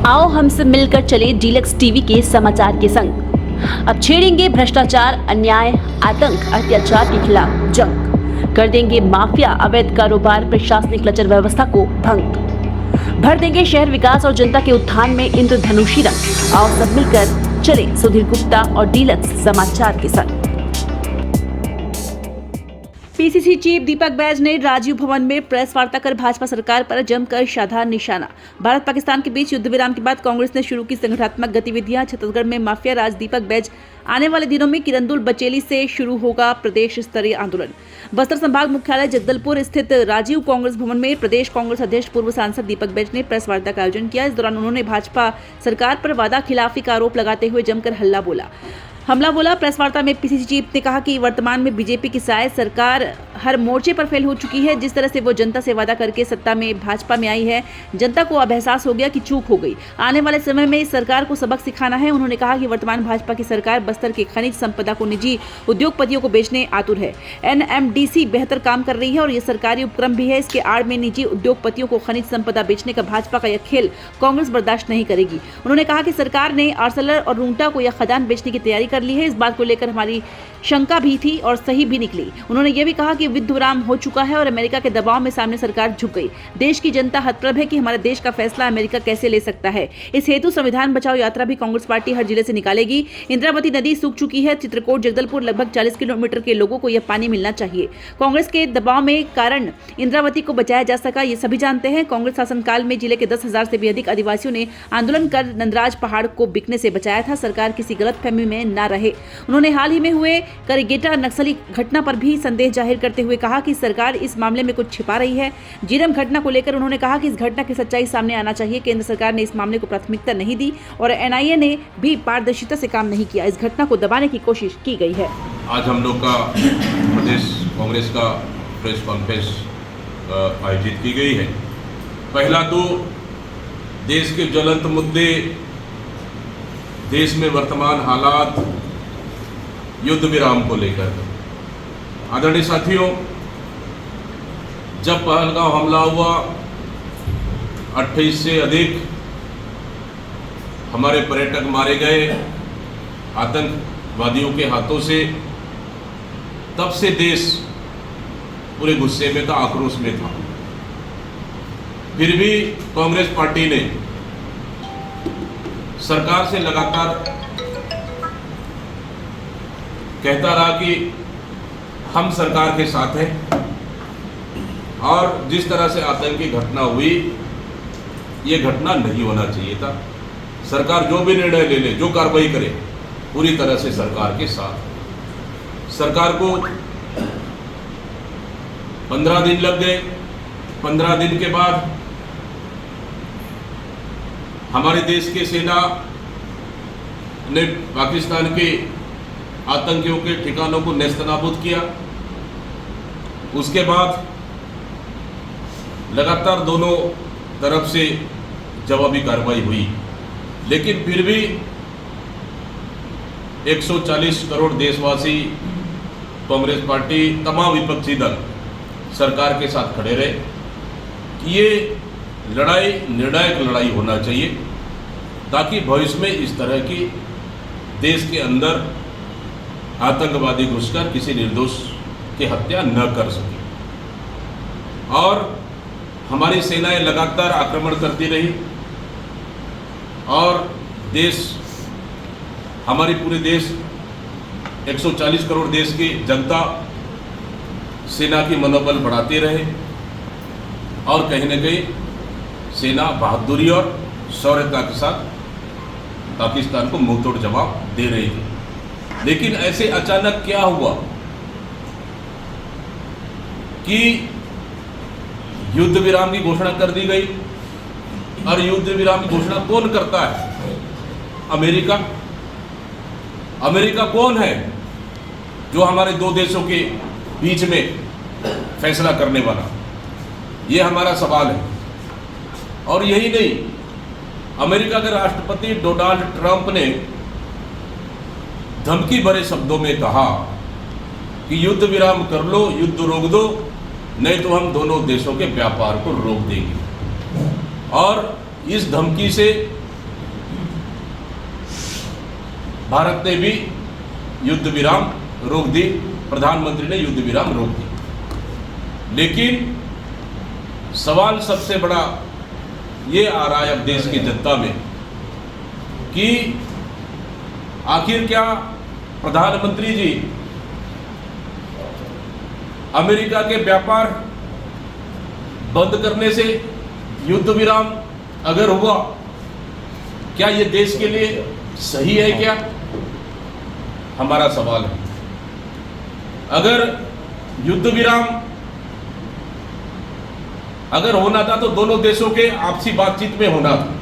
आओ हमसे मिलकर चले डीलक्स टीवी के समाचार के संग। अब छेड़ेंगे भ्रष्टाचार, अन्याय, आतंक, अत्याचार के खिलाफ जंग। कर देंगे माफिया, अवैध कारोबार, प्रशासनिक लचर व्यवस्था को भंग। भर देंगे शहर विकास और जनता के उत्थान में इंद्रधनुषी रंग। आओ सब मिलकर चले सुधीर गुप्ता और डीलक्स समाचार के संग। पीसीसी चीफ दीपक बैज ने राजीव भवन में प्रेस वार्ता कर भाजपा सरकार पर जमकर साधा निशाना। भारत पाकिस्तान के बीच युद्ध विराम के बाद कांग्रेस ने शुरू की संगठनात्मक गतिविधियां। छत्तीसगढ़ में माफिया राज दीपक बैज। आने वाले दिनों में किरंदुल बचेली से शुरू होगा प्रदेश स्तरीय आंदोलन। बस्तर संभाग मुख्यालय जगदलपुर स्थित राजीव कांग्रेस भवन में प्रदेश कांग्रेस अध्यक्ष पूर्व सांसद दीपक बैज ने प्रेस वार्ता का आयोजन किया। इस दौरान उन्होंने भाजपा सरकार पर वादा खिलाफी का आरोप लगाते हुए जमकर हमला बोला। प्रेस वार्ता में पीसीसी चीफ ने कहा कि वर्तमान में बीजेपी की शायद सरकार हर मोर्चे पर फेल हो चुकी है। जिस तरह से वो जनता से वादा करके सत्ता में भाजपा में आई है, जनता को अब एहसास हो गया कि चूक हो गई। आने वाले समय में इस सरकार को सबक सिखाना है। उन्होंने कहा कि वर्तमान भाजपा की सरकार बस्तर के खनिज संपदा को निजी उद्योगपतियों को बेचने आतुर है। एनएमडीसी बेहतर काम कर रही है और ये सरकारी उपक्रम भी है। इसके आड़ में निजी उद्योगपतियों को खनिज संपदा बेचने का भाजपा का यह खेल कांग्रेस बर्दाश्त नहीं करेगी। उन्होंने कहा कि सरकार ने आर्सलर और रूंटा को यह खदान बेचने की तैयारी कर ली है। इस बात को लेकर हमारी शंका भी थी और सही भी निकली। उन्होंने यह भी कहा कि युद्ध विराम हो चुका है और अमेरिका के दबाव में सामने सरकार झुक गई। देश की जनता हतप्रभ है कि हमारे देश का फैसला अमेरिका कैसे ले सकता है। इस हेतु संविधान बचाओ यात्रा भी कांग्रेस पार्टी हर जिले से निकालेगी। इंद्रावती नदी सूख चुकी है। चित्रकूट जगदलपुर लगभग 40 किलोमीटर के लोगों को यह पानी मिलना चाहिए। कांग्रेस के दबाव में कारण इंद्रावती को बचाया जा सका, ये सभी जानते हैं। कांग्रेस शासनकाल में जिले के 10,000 से भी अधिक आदिवासियों ने आंदोलन कर नंदराज पहाड़ को बिकने से बचाया था। सरकार किसी गलतफहमी में न रहे। उन्होंने हाल ही में हुए करीगेटा नक्सली घटना पर भी संदेह जाहिर करते हुए कहा कि सरकार इस मामले में कुछ छिपा रही है। जीरम घटना को लेकर उन्होंने कहा कि इस घटना की सच्चाई सामने आना चाहिए। केंद्र सरकार ने इस मामले को प्राथमिकता नहीं दी और एनआईए ने भी पारदर्शिता से काम नहीं किया। इस घटना को दबाने की कोशिश की गई है। आज हम लोग का प्रदेश कांग्रेस का प्रेस कॉन्फ्रेंस आयोजित की गई है। पहला तो देश के ज्वलंत मुद्दे, देश में वर्तमान हालात, युद्ध विराम को लेकर। आदरणीय साथियों, जब पहलगांव हमला हुआ, 28 से अधिक हमारे पर्यटक मारे गए आतंकवादियों के हाथों से, तब से देश पूरे गुस्से में था, आक्रोश में था। फिर भी कांग्रेस पार्टी ने सरकार से लगातार कहता रहा कि हम सरकार के साथ हैं और जिस तरह से आतंकी घटना हुई, ये घटना नहीं होना चाहिए था। सरकार जो भी निर्णय ले ले, जो कार्रवाई करे, पूरी तरह से सरकार के साथ। सरकार को 15 दिन लग गए। 15 दिन के बाद हमारे देश की सेना ने पाकिस्तान के आतंकियों के ठिकानों को नेस्तनाबूद किया। उसके बाद लगातार दोनों तरफ से जवाबी कार्रवाई हुई, लेकिन फिर भी 140 करोड़ देशवासी, कांग्रेस पार्टी, तमाम विपक्षी दल सरकार के साथ खड़े रहे कि ये लड़ाई निर्णायक लड़ाई होना चाहिए, ताकि भविष्य में इस तरह की देश के अंदर आतंकवादी घुसकर किसी निर्दोष की हत्या न कर सके। और हमारी सेनाएं लगातार आक्रमण करती रही और देश, हमारी पूरे देश, 140 करोड़ देश की जनता सेना की मनोबल बढ़ाते रहे और कहीं न कहीं सेना बहादुरी और शौर्यता के साथ पाकिस्तान को मुंहतोड़ जवाब दे रही थी। लेकिन ऐसे अचानक क्या हुआ कि युद्ध विराम की घोषणा कर दी गई। और युद्ध विराम की घोषणा कौन करता है? अमेरिका। अमेरिका कौन है जो हमारे दो देशों के बीच में फैसला करने वाला? ये हमारा सवाल है। और यही नहीं, अमेरिका के राष्ट्रपति डोनाल्ड ट्रंप ने धमकी भरे शब्दों में कहा कि युद्ध विराम कर लो, युद्ध रोक दो, नहीं तो हम दोनों देशों के व्यापार को रोक देंगे। और इस धमकी से भारत ने भी युद्ध विराम रोक दी, प्रधानमंत्री ने युद्ध विराम रोक दी। लेकिन सवाल सबसे बड़ा ये आ रहा है अब देश की जनता में कि आखिर क्या प्रधानमंत्री जी अमेरिका के व्यापार बंद करने से युद्ध विराम अगर हुआ, क्या ये देश के लिए सही है क्या? हमारा सवाल है। अगर युद्ध विराम अगर होना था तो दोनों देशों के आपसी बातचीत में होना था।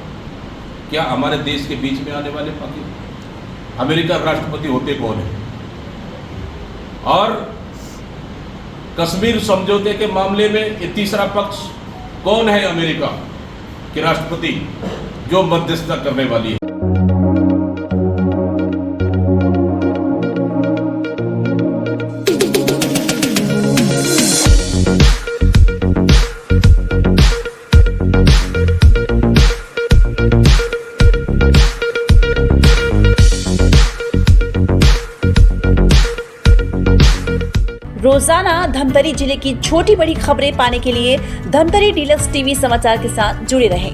क्या हमारे देश के बीच में आने वाले अमेरिका राष्ट्रपति होते कौन है? और कश्मीर समझौते के मामले में ये तीसरा पक्ष कौन है अमेरिका के राष्ट्रपति जो मध्यस्थता करने वाली है? रोजाना धमतरी जिले की छोटी बड़ी खबरें पाने के लिए धमतरी डीलक्स टीवी समाचार के साथ जुड़े रहें।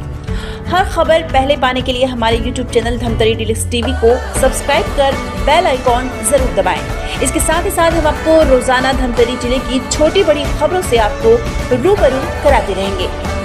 हर खबर पहले पाने के लिए हमारे YouTube channel Dhamtari deluxe TV को सब्सक्राइब कर बेल आइकॉन जरूर दबाएं। इसके साथ ही साथ हम आपको रोजाना धमतरी जिले की छोटी बड़ी खबरों से आपको रूबरू कराते रहेंगे।